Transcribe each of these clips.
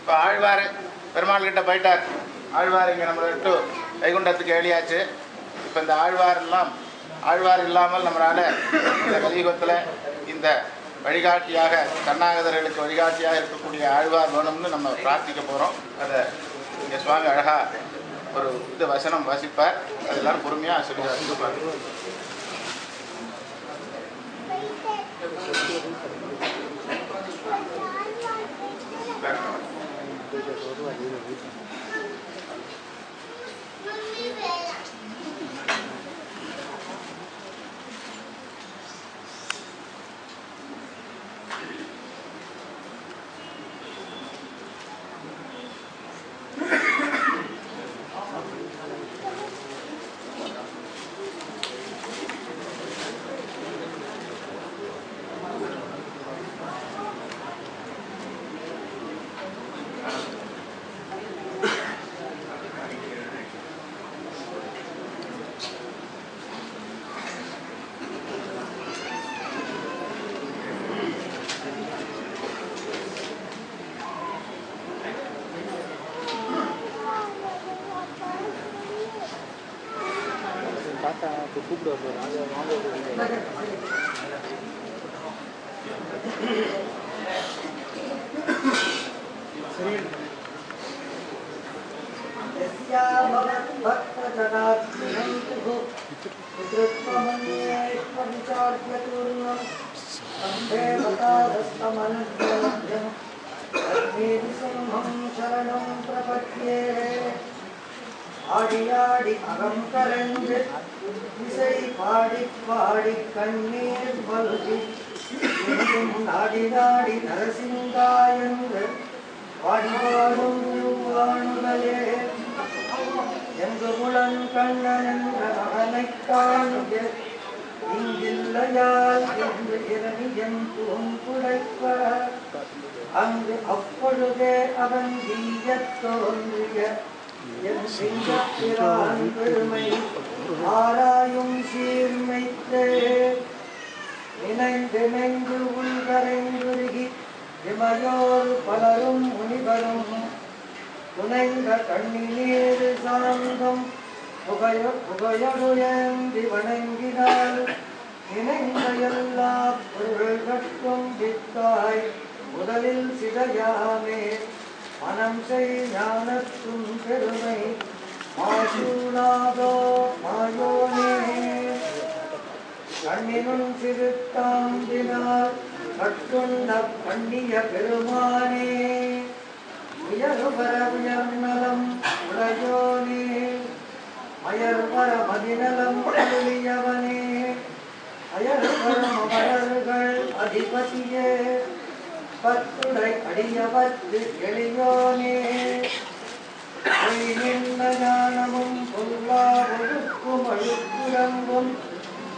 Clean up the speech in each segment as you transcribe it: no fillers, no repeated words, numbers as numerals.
இப்போ ஆழ்வார் பெருமாள் கிட்ட போயிட்டார். ஆழ்வார் இங்கே நம்மளை விட்டு வைகுண்டத்துக்கு ஏழியாச்சு. இப்போ இந்த ஆழ்வார் இல்லாமல் நம்மளால் இந்த கலியுகத்தில் இந்த வழிகாட்டியாக கர்நாகதர்களுக்கு வழிகாட்டியாக இருக்கக்கூடிய ஆழ்வார் வேணும்னு நம்ம பிரார்த்திக்க போகிறோம். அதை இங்கே சுவாமி அழகாக ஒரு வசனம் வாசிப்பார். அது எல்லாரும் பொறுமையாக சொல்லி வாசிப்பார். ஆடியாடி அகம் கரந்து இசை பாடி பாடி கண்ணீர் பல்கி நாடி நாடி நரசிங்காயன்று பாடிபாடும் வாணுகளே எங்கு முழன் கண்ணன் என்ற மகனை காணுக இங்கில்லையால் என்று இரணியன் பூங்குடைப்ப அங்கு அப்பொழுதே அவன் தீயத் தோன்றிய என் சிங்கப்பிரான் பெருமை ஆராயும் சீர்மைத்தே இணைந்து உள்கரைந்துருகி இமையோர் பலரும் முனிவரும் துணைந்த கண்ணினீர் சாந்தம் புகையொழுயந்தி வணங்கினாள் இணைந்த எல்லா பொருள்கட்கும் வித்தாய் முதலில் சிதையாமே மனம் செய் ஞானத்தும் பெருமை மாசூனாதோ மாயோனே கண்ணினும் சிறுத்தாம்பினால் கட்டுண்ட கண்ணிய பெருமானே உயர்வர உயர்நலம் உடையோனே அயர்வர மதிநலம் அருளியவனே அயர்வரம் அமரர்கள் அதிபதியே பத்துடை அடியவத்து எளியோனே நின்ற ஞானமும் பொல்லா ஒழுக்கும் அழுக்குரங்கும்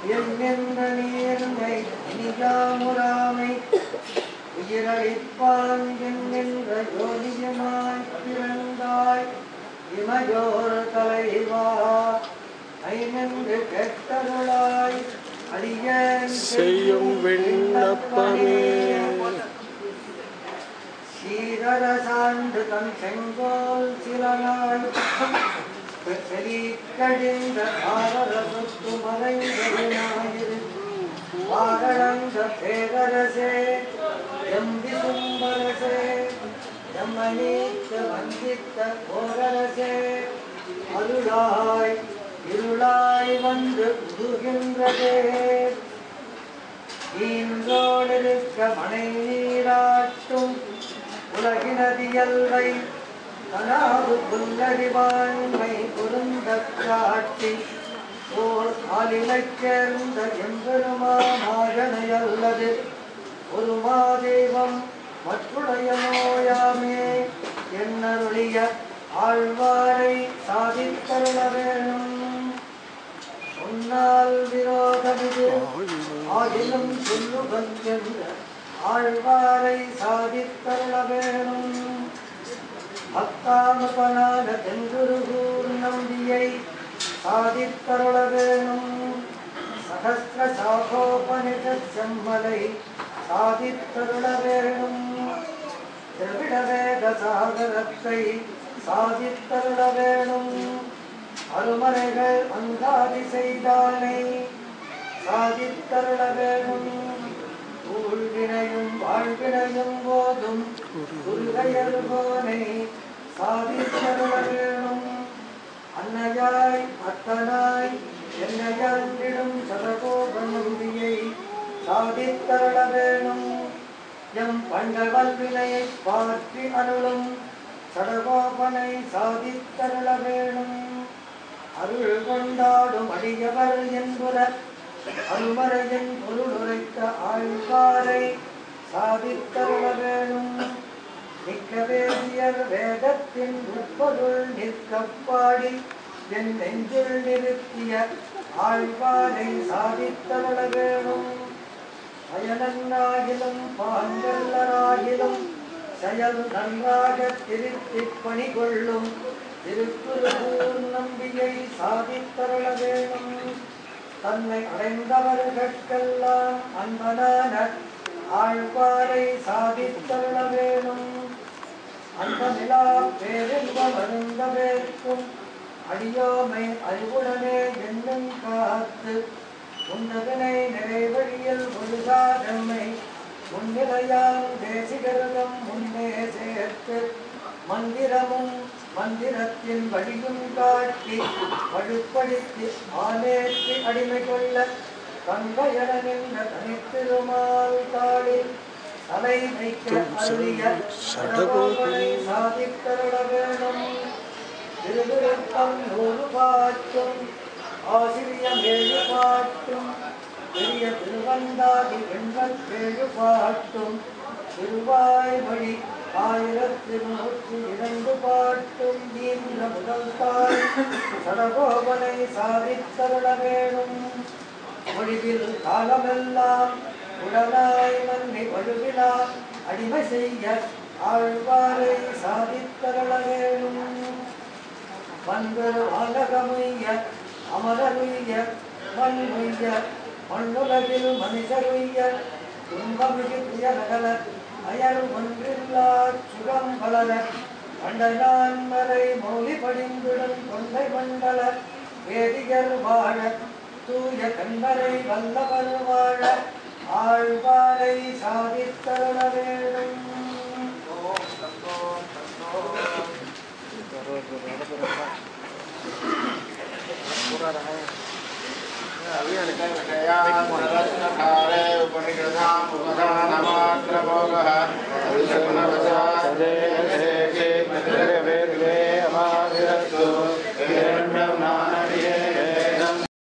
எண்ணென்ற நீர்மை இனியாமுறாமை உயிரளிப்பான் என்கின்ற யோனியமாய் பிறந்தாய் இமையோர் தலைவா ஐநென்று கெட்டருளாய் அடியேன் செய்யும் விண்ணப்பமே சீரர சான்று தன் செங்கோல் சிலனாய் கடிந்த ஆரரசுத்து மறைந்தது பாரளந்த பேரரசே எம்பி சும்பரசே எம்மனீத்த வந்தித்த போரரசே அருளாய் இருளாய் வந்து உருகின்றதே ஈன்றோடிருக்க மனை நீராட்டும் உலகினதியல்வை கனாது புல்லறிவாண்மை பொருந்த காட்டி ஓர் ஆலிலைச் சேர்ந்த எம்பெருமானாகனையல்லது ஒரு மாதேவம் மற்றுடைய நோயாமே என்னருளிய ஆழ்வாரை சாதித்தருள வேணும் சொன்னால் விரோதமிது ஆகிலும் சொல்லுவன் என்ற ஆழ்வாரை சாதித்தருள வேணும் பக்தானுபனான தென்குருகூர் நம்பியை சாதித்தருள வேணும் சகஸ்ர சாகோபனிஷத் செம்மலை சாதித்தருள வேணும் திரவிட வேத சாகரத்தை சாதித்தருள வேணும். அருமறைகள் அந்தாதி செய்தானை சாதித்தருள வேணும். ஊழ்வினையும் வாழ்வினையும் போதும் குருகையருகோனை சாதித்தருள வேணும். அன்னையாய் அத்தனாய் என்னையாண்டிடும் சதகோபனுதியை சாதித்தருள வேணும். எம் பண்டவல்வினையை பார்த்தி அருளும் சடகோபனை சாதித்தருள வேணும். அருள் கொண்டாடும் அடியவர் என்புற அருமறையின் பொருளுரைத்த ஆழ்வாரை சாதித்தருள வேணும். மிக்க வேதியர் வேதத்தின் உட்பொருள் நிற்கப்பாடி என் நெஞ்சுள் நிறுத்திய ஆழ்வாரை சாதித்தருள வேணும். அயனன்னாகிலும் பாங்கல்லராகிலும் செயல் நன்றாக திருத்திப் பணி கொள்ளும் திருக்குருகூர் நம்பியை சாதித்தருள வேணும். தன்னை அடைந்தவர்களுக்கெல்லாம் அன்பனான ஆழ்வாரை சாதித்தருள வேணும். அந்த நிலா பேரின்பம் அருந்தவேற்கும் அடியோமை அறிவுடனே என்னும் காத்து உன்னதனை நிறைவழியில் ஒழுகாதம்மை முன்னிலையாம் தேசிகருகம் முன்னே சேர்த்து மந்திரமும் மந்திரத்தின் வழியும் காட்டி வலுப்படுத்தி ஆலேற்றி அடிமை கொள்ள கங்கையன நின்ற தனித்திருமால் தாளில் தலை வைக்க அருளிய சடகோபனை சாதித்தருள வேணும். திருவிருத்தம் 100 பாட்டும் ஆசிரியம் 7 பாட்டும் பெரிய திருவந்தாதி 87 பாட்டும் திருவாய்மொழி 1102 பாட்டும் ஈன்ற முதல் தாய் சடகோபனை சாதித்தருள வேணும். மொழிவில் காலமெல்லாம் உடனாய் மன்னி வலுவிலா அடிமை செய்ய ஆழ்வாரை சாதித்தருள வேணும். மன்பெரு ஆலகமுய்ய அமரருய்ய மண்முய்ய மண்ணுலகில் மனிதருய்ய துன்பமிகு துயரகல அயர் ஒன்றில்லா சுகம் வளர கண்டனான் மறை மௌலி படிந்துடன் கொண்டை மண்டல வேதியர் வாழ தூய கண்மரை வல்லவர் வாழ ஆழ்வாரை சாதித்தருள வேணும். उपनिषदां उपधानमात्रभोगः